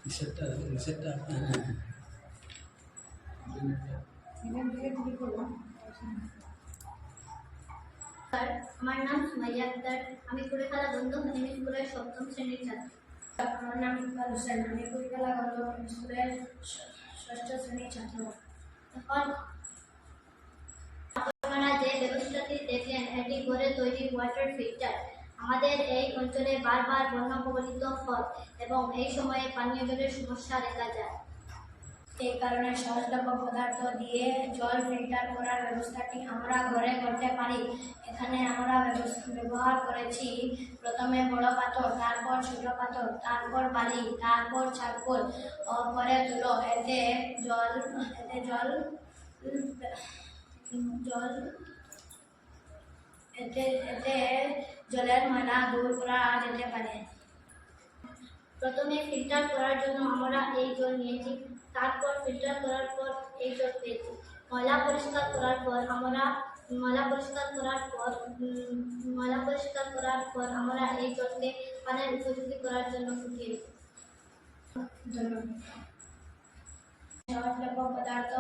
নিষেধটা নিষেধটা আমার নাম সুমাইয়া আক্তার। আমি কুড়িখালা বন্ধু হানিমি স্কুলের সপ্তম শ্রেণীর ছাত্র। আমার নাম ইকবাল হোসেন। আমি কুড়িখালা বন্ধ স্কুলের ষষ্ঠ শ্রেণীর ছাত্র। এখন আপনারা যে ব্যবস্থাটি দেখলেন এটি ঘরে তৈরি ওয়াটার ফিল্টার। আমাদের এই অঞ্চলে বারবার বন্যা কবলিত হয় এবং এই সময়ে পানীয় জলের সমস্যা দেখা যায়। এই কারণে সহজলভ্য পদার্থ দিয়ে জল ফিল্টার করার ব্যবস্থাটি আমরা ঘরে করতে পারি। এখানে আমরা ব্যবহার করেছি প্রথমে বড় পাথর, তারপর ছোট পাথর, তারপর বালি, তারপর চারকোল ও পরে তুলো। এতে জলের ময়লা দূর করা যেতে পারে। প্রথমে ফিল্টার করার জন্য আমরা এই জল নিয়েছি, তারপর ফিল্টার করার পর এই জল পেয়েছি। ময়লা পরিষ্কার করার পর আমরা এই জলকে পানের উপযোগী করার জন্য ফুটিয়েছি। ধন্যবাদ। সহজলভ্য পদার্থ